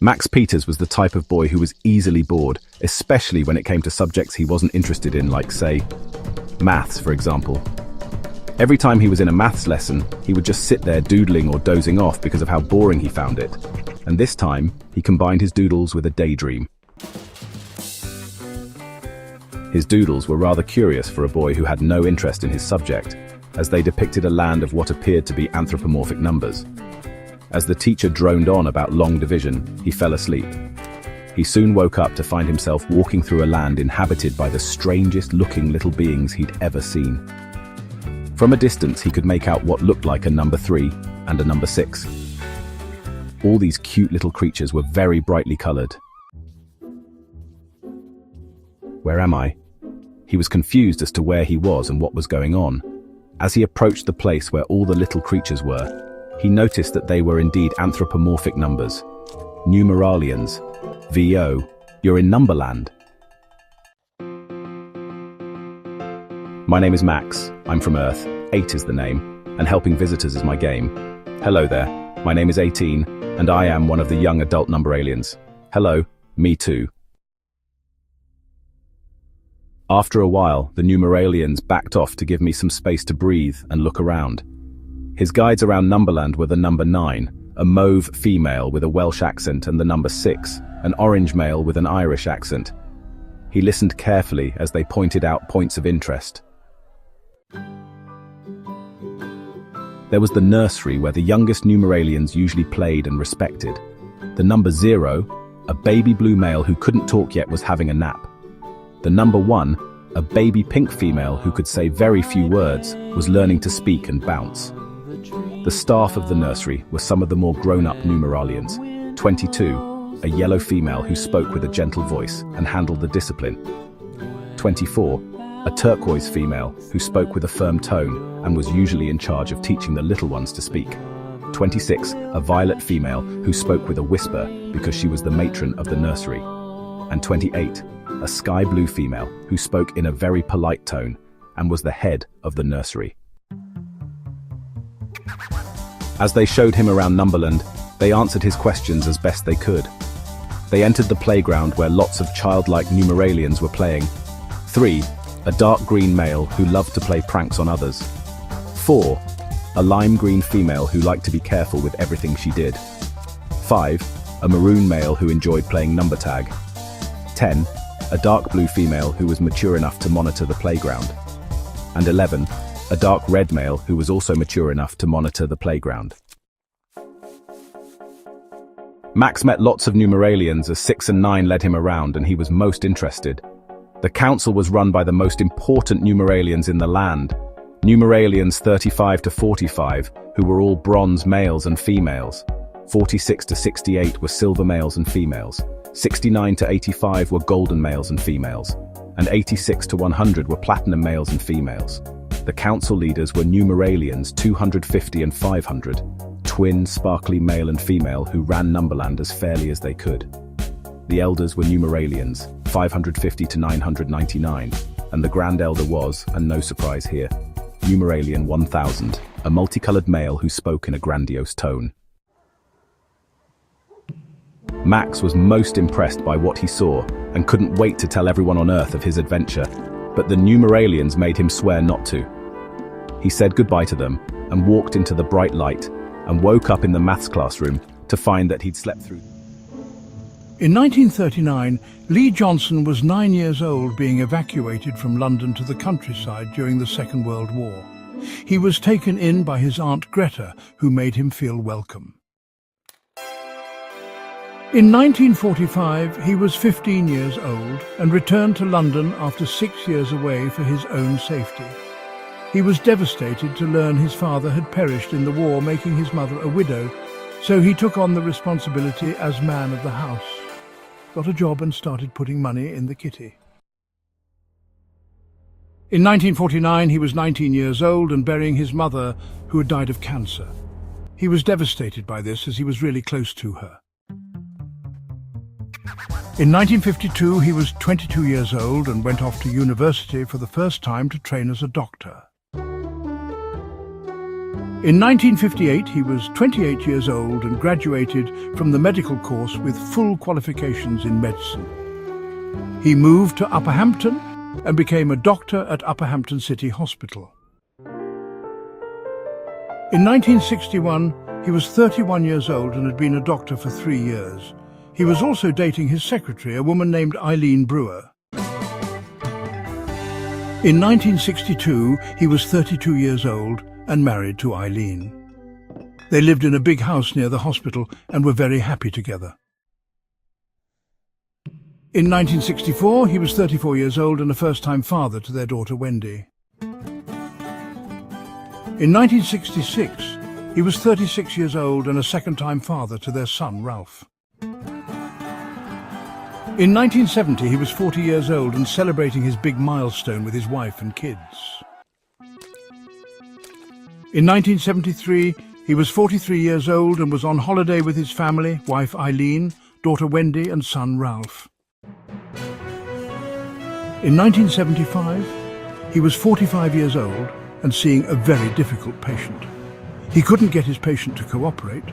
Max Peters was the type of boy who was easily bored, especially when it came to subjects he wasn't interested in, like, say, maths, for example. Every time he was in a maths lesson, he would just sit there doodling or dozing off because of how boring he found it. And this time, he combined his doodles with a daydream. His doodles were rather curious for a boy who had no interest in his subject, as they depicted a land of what appeared to be anthropomorphic numbers. As the teacher droned on about long division, he fell asleep. He soon woke up to find himself walking through a land inhabited by the strangest-looking little beings he'd ever seen. From a distance, he could make out what looked like a number 3 and a number 6. All these cute little creatures were very brightly colored. Where am I? He was confused as to where he was and what was going on. As he approached the place where all the little creatures were, he noticed that they were indeed anthropomorphic numbers. Numeralians. VO, you're in Numberland. My name is Max. I'm from Earth. 8 is the name, and helping visitors is my game. Hello there. My name is 18, and I am one of the young adult number aliens. Hello, me too. After a while, the numeralians backed off to give me some space to breathe and look around. His guides around Numberland were the number 9, a mauve female with a Welsh accent, and the number 6, an orange male with an Irish accent. He listened carefully as they pointed out points of interest. There was the nursery where the youngest numeralians usually played and respected. The number 0, a baby blue male who couldn't talk yet, was having a nap. The number 1, a baby pink female who could say very few words, was learning to speak and bounce. The staff of the nursery were some of the more grown-up numeralians. 22, a yellow female who spoke with a gentle voice and handled the discipline. 24, a turquoise female who spoke with a firm tone and was usually in charge of teaching the little ones to speak. 26, a violet female who spoke with a whisper because she was the matron of the nursery. And 28, a sky blue female who spoke in a very polite tone and was the head of the nursery. As they showed him around Numberland, they answered his questions as best they could. They entered the playground where lots of childlike numeralians were playing. 3, a dark green male who loved to play pranks on others. 4, a lime green female who liked to be careful with everything she did. 5, a maroon male who enjoyed playing number tag. 10, a dark blue female who was mature enough to monitor the playground. And 11, a dark red male who was also mature enough to monitor the playground. Max met lots of numeralians as 6 and 9 led him around, and he was most interested. The council was run by the most important numeralians in the land, numeralians 35 to 45, who were all bronze males and females. 46 to 68 were silver males and females. 69 to 85 were golden males and females, and 86 to 100 were platinum males and females. The council leaders were numeralians 250 and 500, twin sparkly male and female who ran Numberland as fairly as they could. The elders were numeralians 550 to 999, and the grand elder was, and no surprise here, numeralian 1000, a multicolored male who spoke in a grandiose tone. Max was most impressed by what he saw and couldn't wait to tell everyone on Earth of his adventure, but the numeralians made him swear not to. He said goodbye to them and walked into the bright light and woke up in the maths classroom to find that he'd slept through. In 1939, Lee Johnson was 9 years old, being evacuated from London to the countryside during the Second World War. He was taken in by his Aunt Greta, who made him feel welcome. In 1945, he was 15 years old and returned to London after 6 years away for his own safety. He was devastated to learn his father had perished in the war, making his mother a widow, so he took on the responsibility as man of the house, got a job and started putting money in the kitty. In 1949, he was 19 years old and burying his mother, who had died of cancer. He was devastated by this, as he was really close to her. In 1952, he was 22 years old and went off to university for the first time to train as a doctor. In 1958, he was 28 years old and graduated from the medical course with full qualifications in medicine. He moved to Upperhampton and became a doctor at Upperhampton City Hospital. In 1961, he was 31 years old and had been a doctor for 3 years. He was also dating his secretary, a woman named Eileen Brewer. In 1962, he was 32 years old and married to Eileen. They lived in a big house near the hospital and were very happy together. In 1964, he was 34 years old and a first-time father to their daughter Wendy. In 1966, he was 36 years old and a second-time father to their son Ralph. In 1970, he was 40 years old and celebrating his big milestone with his wife and kids. In 1973, he was 43 years old and was on holiday with his family, wife Eileen, daughter Wendy and son Ralph. In 1975, he was 45 years old and seeing a very difficult patient. He couldn't get his patient to cooperate,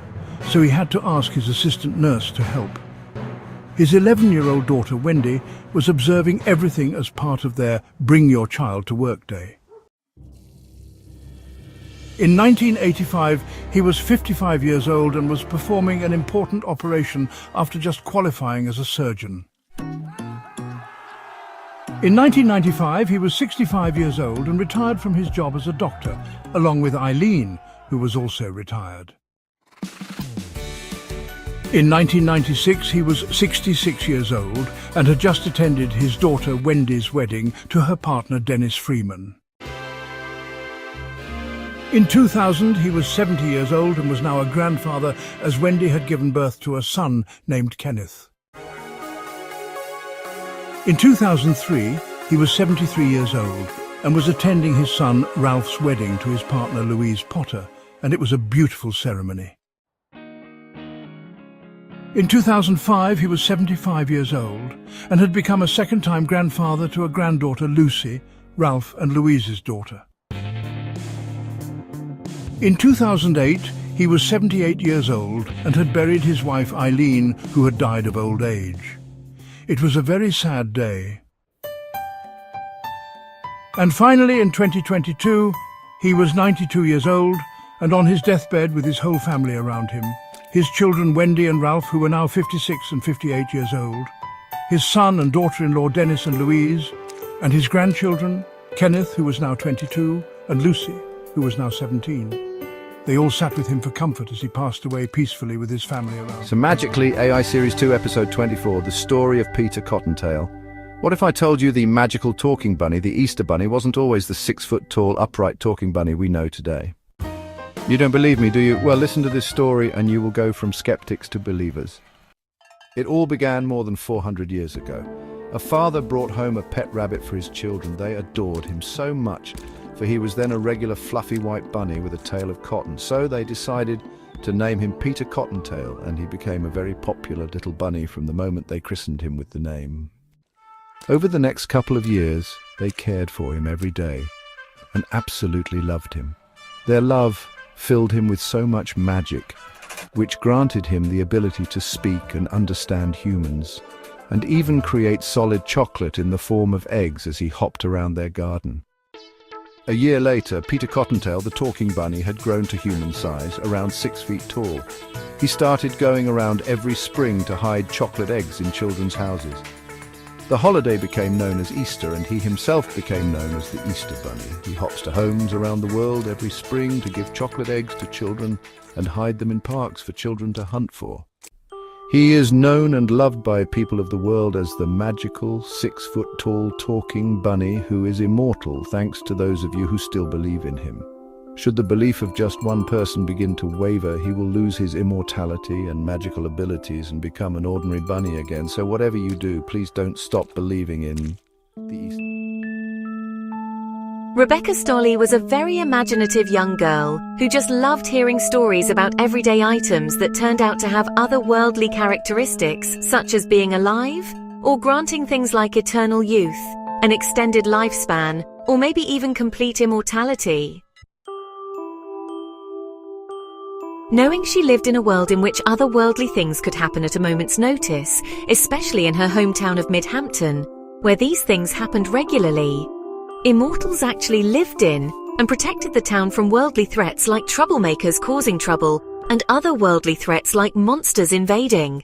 so he had to ask his assistant nurse to help. His 11-year-old daughter Wendy was observing everything as part of their Bring Your Child to Work Day. In 1985, he was 55 years old and was performing an important operation after just qualifying as a surgeon. In 1995, he was 65 years old and retired from his job as a doctor, along with Eileen, who was also retired. In 1996, he was 66 years old and had just attended his daughter Wendy's wedding to her partner Dennis Freeman. In 2000, he was 70 years old and was now a grandfather as Wendy had given birth to a son named Kenneth. In 2003, he was 73 years old and was attending his son Ralph's wedding to his partner Louise Potter, and it was a beautiful ceremony. In 2005, he was 75 years old and had become a second-time grandfather to a granddaughter Lucy, Ralph and Louise's daughter. In 2008, he was 78 years old and had buried his wife Eileen, who had died of old age. It was a very sad day. And finally, in 2022, he was 92 years old and on his deathbed with his whole family around him. His children Wendy and Ralph, who were now 56 and 58 years old, his son and daughter-in-law Dennis and Louise, and his grandchildren, Kenneth, who was now 22, and Lucy, who was now 17. They all sat with him for comfort as he passed away peacefully with his family around. Semajically AI Series 2, Episode 24, The Story of Peter Cottontail. What if I told you the magical talking bunny, the Easter bunny, wasn't always the 6-foot-tall, upright talking bunny we know today? You don't believe me, do you? Well, listen to this story and you will go from skeptics to believers. It all began more than 400 years ago. A father brought home a pet rabbit for his children. They adored him so much, for he was then a regular fluffy white bunny with a tail of cotton. So they decided to name him Peter Cottontail, and he became a very popular little bunny from the moment they christened him with the name. Over the next couple of years, they cared for him every day and absolutely loved him. Their love filled him with so much magic, which granted him the ability to speak and understand humans, and even create solid chocolate in the form of eggs as he hopped around their garden. A year later, Peter Cottontail, the talking bunny, had grown to human size, around 6 feet tall. He started going around every spring to hide chocolate eggs in children's houses. The holiday became known as Easter, and he himself became known as the Easter Bunny. He hops to homes around the world every spring to give chocolate eggs to children and hide them in parks for children to hunt for. He is known and loved by people of the world as the magical 6-foot-tall talking bunny who is immortal thanks to those of you who still believe in him. Should the belief of just one person begin to waver, he will lose his immortality and magical abilities and become an ordinary bunny again. So whatever you do, please don't stop believing in the Easter. Rebecca Stolley was a very imaginative young girl who just loved hearing stories about everyday items that turned out to have otherworldly characteristics, such as being alive, or granting things like eternal youth, an extended lifespan, or maybe even complete immortality. Knowing she lived in a world in which otherworldly things could happen at a moment's notice, especially in her hometown of Midhampton, where these things happened regularly. Immortals actually lived in and protected the town from worldly threats like troublemakers causing trouble and otherworldly threats like monsters invading.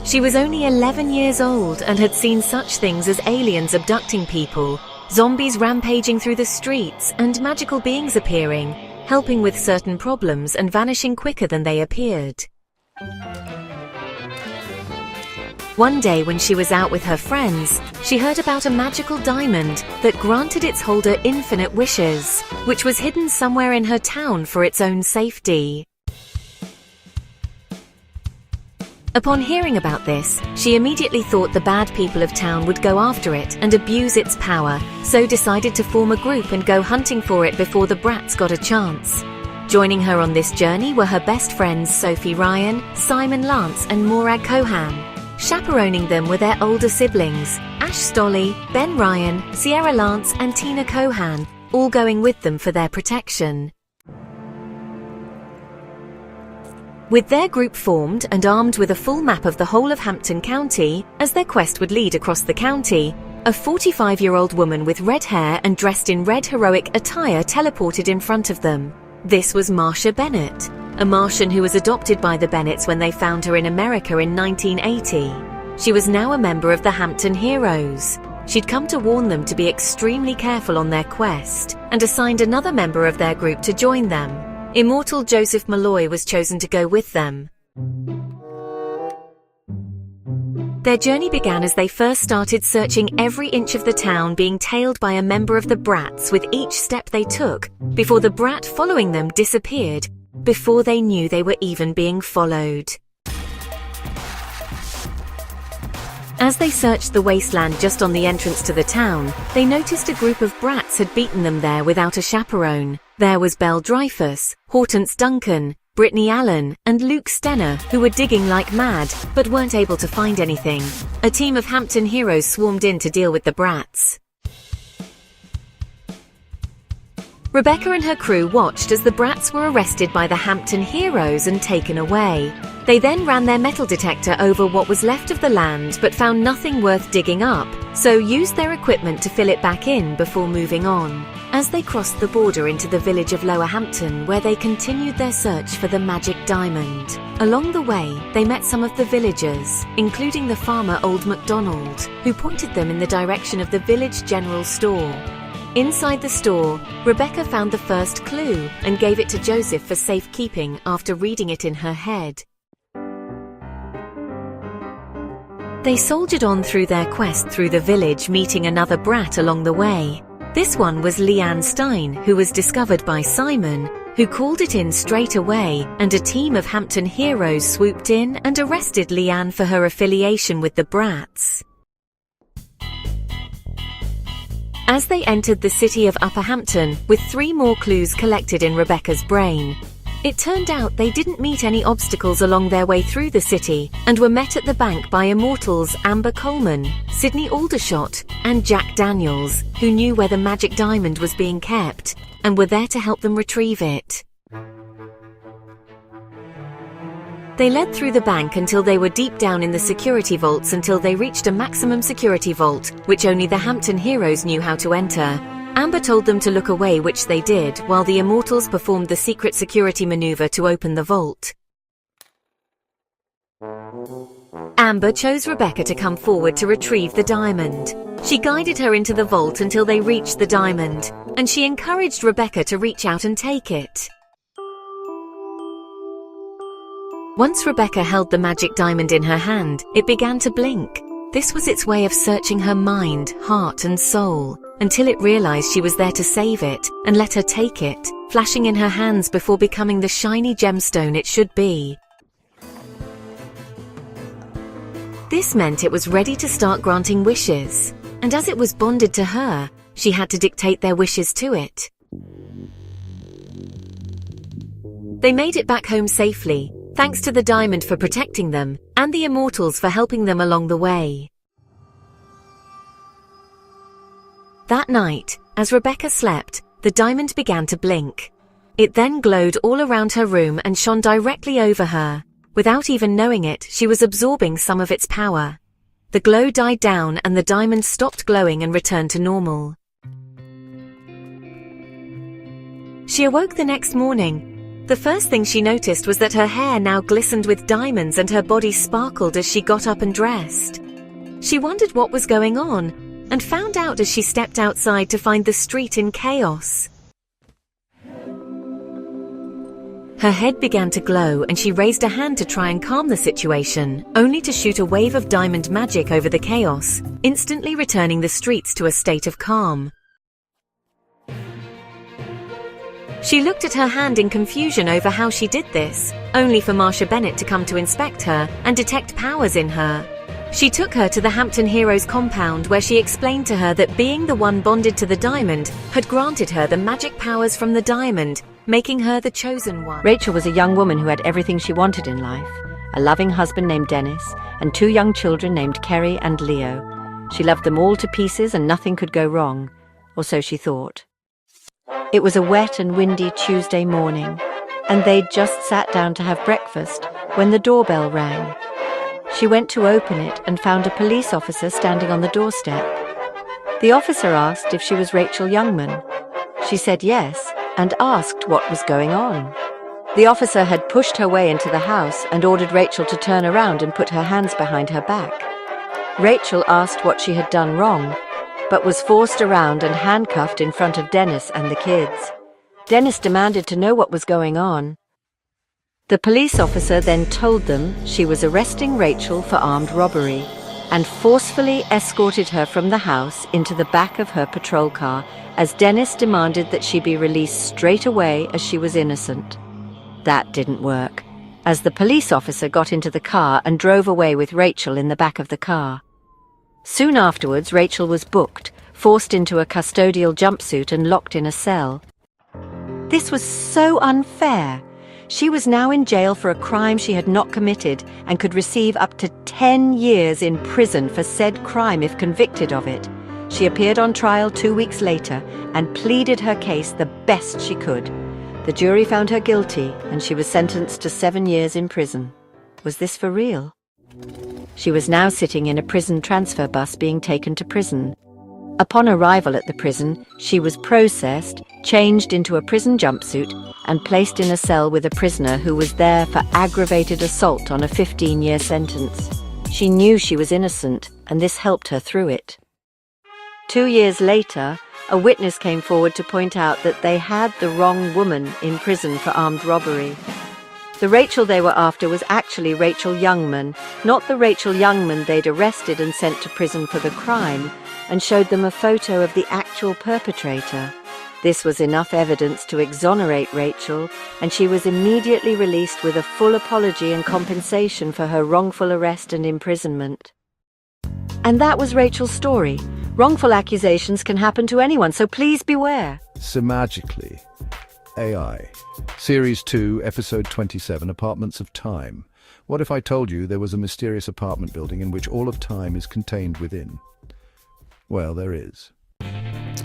She was only 11 years old and had seen such things as aliens abducting people, zombies rampaging through the streets, and magical beings appearing, helping with certain problems and vanishing quicker than they appeared. One day when she was out with her friends, she heard about a magical diamond that granted its holder infinite wishes, which was hidden somewhere in her town for its own safety. Upon hearing about this, she immediately thought the bad people of town would go after it and abuse its power, so decided to form a group and go hunting for it before the brats got a chance. Joining her on this journey were her best friends Sophie Ryan, Simon Lance and Morag Cohan. Chaperoning them were their older siblings, Ash Stolley, Ben Ryan, Sierra Lance and Tina Cohan, all going with them for their protection. With their group formed and armed with a full map of the whole of Hampton County, as their quest would lead across the county, a 45-year-old woman with red hair and dressed in red heroic attire teleported in front of them. This was Marcia Bennett, a Martian who was adopted by the Bennetts when they found her in America in 1980. She was now a member of the Hampton Heroes. She'd come to warn them to be extremely careful on their quest, and assigned another member of their group to join them. Immortal Joseph Malloy was chosen to go with them. Their journey began as they first started searching every inch of the town, being tailed by a member of the Brats with each step they took, before the Brat following them disappeared, before they knew they were even being followed. As they searched the wasteland just on the entrance to the town, they noticed a group of Brats had beaten them there without a chaperone. There was Belle Dreyfus, Hortense Duncan, Brittany Allen, and Luke Stenner, who were digging like mad, but weren't able to find anything. A team of Hampton heroes swarmed in to deal with the Brats. Rebecca and her crew watched as the Brats were arrested by the Hampton heroes and taken away. They then ran their metal detector over what was left of the land but found nothing worth digging up, so used their equipment to fill it back in before moving on. As they crossed the border into the village of Lower Hampton, where they continued their search for the magic diamond. Along the way, they met some of the villagers, including the farmer Old MacDonald, who pointed them in the direction of the village general store. Inside the store, Rebecca found the first clue and gave it to Joseph for safekeeping after reading it in her head. They soldiered on through their quest through the village, meeting another brat along the way. This one was Leanne Stein, who was discovered by Simon, who called it in straight away, and a team of Hampton heroes swooped in and arrested Leanne for her affiliation with the Brats. As they entered the city of Upper Hampton, with 3 more clues collected in Rebecca's brain, it turned out they didn't meet any obstacles along their way through the city and were met at the bank by immortals Amber Coleman, Sydney Aldershot, and Jack Daniels, who knew where the magic diamond was being kept and were there to help them retrieve it. They led through the bank until they were deep down in the security vaults until they reached a maximum security vault, which only the Hampton heroes knew how to enter. Amber told them to look away, which they did, while the immortals performed the secret security maneuver to open the vault. Amber chose Rebecca to come forward to retrieve the diamond. She guided her into the vault until they reached the diamond, and she encouraged Rebecca to reach out and take it. Once Rebecca held the magic diamond in her hand, it began to blink. This was its way of searching her mind, heart and soul, until it realized she was there to save it, and let her take it, flashing in her hands before becoming the shiny gemstone it should be. This meant it was ready to start granting wishes, and as it was bonded to her, she had to dictate their wishes to it. They made it back home safely, thanks to the diamond for protecting them, and the immortals for helping them along the way. That night, as Rebecca slept, the diamond began to blink. It then glowed all around her room and shone directly over her. Without even knowing it, she was absorbing some of its power. The glow died down and the diamond stopped glowing and returned to normal. She awoke the next morning. The first thing she noticed was that her hair now glistened with diamonds and her body sparkled as she got up and dressed. She wondered what was going on and found out as she stepped outside to find the street in chaos. Her head began to glow and she raised a hand to try and calm the situation, only to shoot a wave of diamond magic over the chaos, instantly returning the streets to a state of calm. She looked at her hand in confusion over how she did this, only for Marsha Bennett to come to inspect her and detect powers in her. She took her to the Hampton Heroes compound where she explained to her that being the one bonded to the diamond had granted her the magic powers from the diamond, making her the chosen one. Rachel was a young woman who had everything she wanted in life, a loving husband named Dennis, and 2 young children named Kerry and Leo. She loved them all to pieces and nothing could go wrong, or so she thought. It was a wet and windy Tuesday morning, and they'd just sat down to have breakfast when the doorbell rang. She went to open it and found a police officer standing on the doorstep. The officer asked if she was Rachel Youngman. She said yes, and asked what was going on. The officer had pushed her way into the house and ordered Rachel to turn around and put her hands behind her back. Rachel asked what she had done wrong, but was forced around and handcuffed in front of Dennis and the kids. Dennis demanded to know what was going on. The police officer then told them she was arresting Rachel for armed robbery and forcefully escorted her from the house into the back of her patrol car as Dennis demanded that she be released straight away as she was innocent. That didn't work, as the police officer got into the car and drove away with Rachel in the back of the car. Soon afterwards, Rachel was booked, forced into a custodial jumpsuit and locked in a cell. This was so unfair. She was now in jail for a crime she had not committed and could receive up to 10 years in prison for said crime if convicted of it. She appeared on trial 2 weeks later and pleaded her case the best she could. The jury found her guilty and she was sentenced to 7 years in prison. Was this for real? She was now sitting in a prison transfer bus being taken to prison. Upon arrival at the prison, she was processed, changed into a prison jumpsuit, and placed in a cell with a prisoner who was there for aggravated assault on a 15-year sentence. She knew she was innocent, and this helped her through it. 2 years later, a witness came forward to point out that they had the wrong woman in prison for armed robbery. The Rachel they were after was actually Rachel Youngman, not the Rachel Youngman they'd arrested and sent to prison for the crime, and showed them a photo of the actual perpetrator. This was enough evidence to exonerate Rachel, and she was immediately released with a full apology and compensation for her wrongful arrest and imprisonment. And that was Rachel's story. Wrongful accusations can happen to anyone, so please beware. Semajically AI. Series 2, Episode 27, Apartments of Time. What if I told you there was a mysterious apartment building in which all of time is contained within? Well, there is.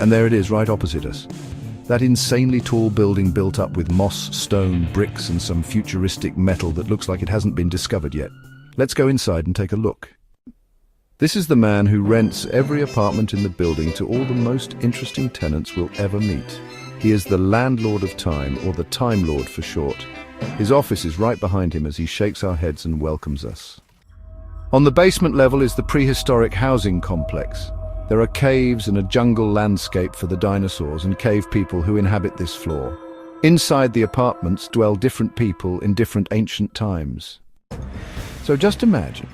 And there it is, right opposite us. That insanely tall building built up with moss, stone, bricks, and some futuristic metal that looks like it hasn't been discovered yet. Let's go inside and take a look. This is the man who rents every apartment in the building to all the most interesting tenants we'll ever meet. He is the landlord of time, or the Time Lord for short. His office is right behind him as he shakes our heads and welcomes us. On the basement level is the prehistoric housing complex. There are caves and a jungle landscape for the dinosaurs and cave people who inhabit this floor. Inside the apartments dwell different people in different ancient times. So just imagine,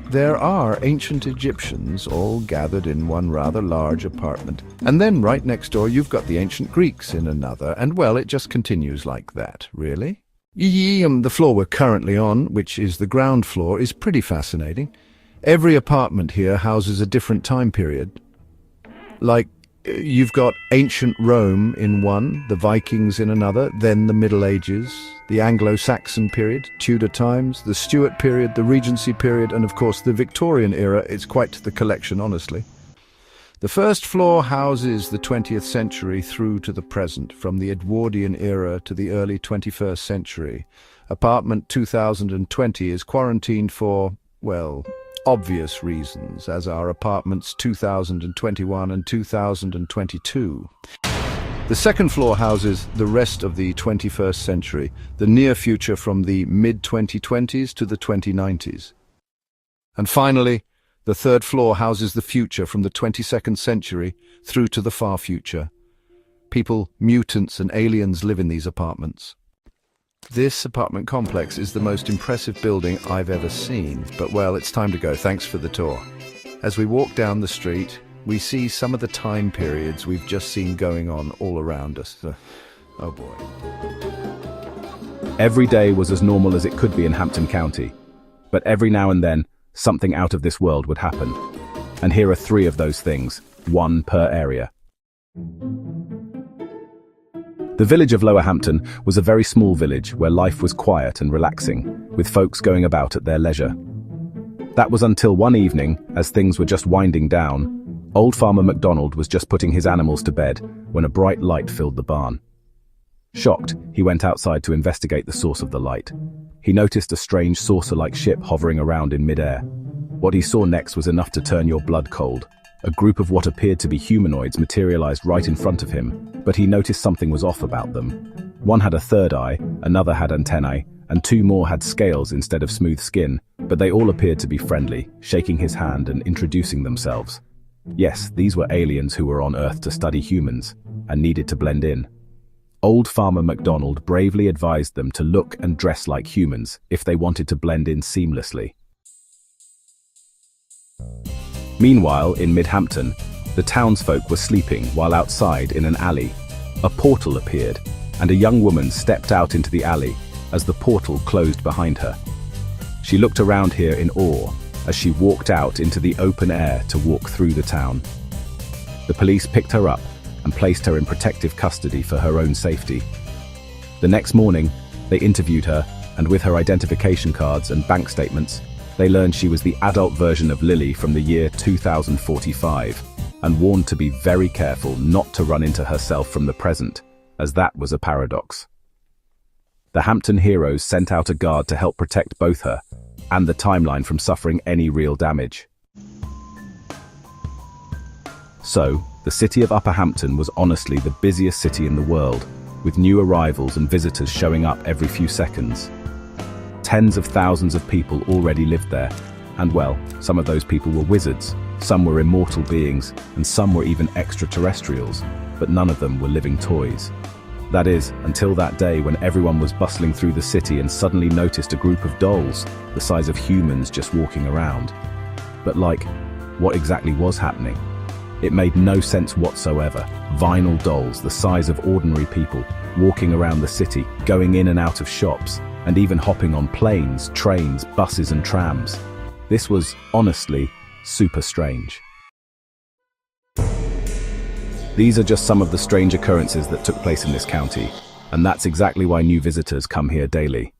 there are ancient Egyptians all gathered in one rather large apartment. And then right next door you've got the ancient Greeks in another, and well, it just continues like that, really. The floor we're currently on, which is the ground floor, is pretty fascinating. Every apartment here houses a different time period. Like, you've got ancient Rome in one, the Vikings in another, then the Middle Ages, the Anglo-Saxon period, Tudor times, the Stuart period, the Regency period, and of course the Victorian era. It's quite the collection, honestly. The first floor houses the 20th century through to the present, from the Edwardian era to the early 21st century. Apartment 2020 is quarantined for, well, obvious reasons, as are apartments 2021 and 2022. The second floor houses the rest of the 21st century, the near future from the mid-2020s to the 2090s. And finally, the third floor houses the future from the 22nd century through to the far future. People, mutants and aliens live in these apartments. This apartment complex is the most impressive building I've ever seen, but well, it's time to go. Thanks for the tour. As we walk down the street, we see some of the time periods we've just seen going on all around us. Oh boy. Every day was as normal as it could be in Hampton County, but every now and then, something out of this world would happen. And here are 3 of those things, 1 per area. The village of Lower Hampton was a very small village where life was quiet and relaxing, with folks going about at their leisure. That was until one evening, as things were just winding down, old Farmer MacDonald was just putting his animals to bed when a bright light filled the barn. Shocked, he went outside to investigate the source of the light. He noticed a strange saucer-like ship hovering around in midair. What he saw next was enough to turn your blood cold. A group of what appeared to be humanoids materialized right in front of him, but he noticed something was off about them. One had a third eye, another had antennae, and 2 more had scales instead of smooth skin, but they all appeared to be friendly, shaking his hand and introducing themselves. Yes, these were aliens who were on Earth to study humans, and needed to blend in. Old Farmer MacDonald bravely advised them to look and dress like humans if they wanted to blend in seamlessly. Meanwhile, in Mid-Hampton, the townsfolk were sleeping while outside in an alley. A portal appeared, and a young woman stepped out into the alley as the portal closed behind her. She looked around here in awe as she walked out into the open air to walk through the town. The police picked her up and placed her in protective custody for her own safety. The next morning, they interviewed her, and with her identification cards and bank statements, they learned she was the adult version of Lily from the year 2045, and warned to be very careful not to run into herself from the present, as that was a paradox. The Hampton heroes sent out a guard to help protect both her and the timeline from suffering any real damage. So, the city of Upper Hampton was honestly the busiest city in the world, with new arrivals and visitors showing up every few seconds. Tens of thousands of people already lived there, and well, some of those people were wizards, some were immortal beings, and some were even extraterrestrials, but none of them were living toys. That is, until that day when everyone was bustling through the city and suddenly noticed a group of dolls, the size of humans, just walking around. But what exactly was happening? It made no sense whatsoever. Vinyl dolls the size of ordinary people, walking around the city, going in and out of shops, and even hopping on planes, trains, buses and trams. This was, honestly, super strange. These are just some of the strange occurrences that took place in this county, and that's exactly why new visitors come here daily.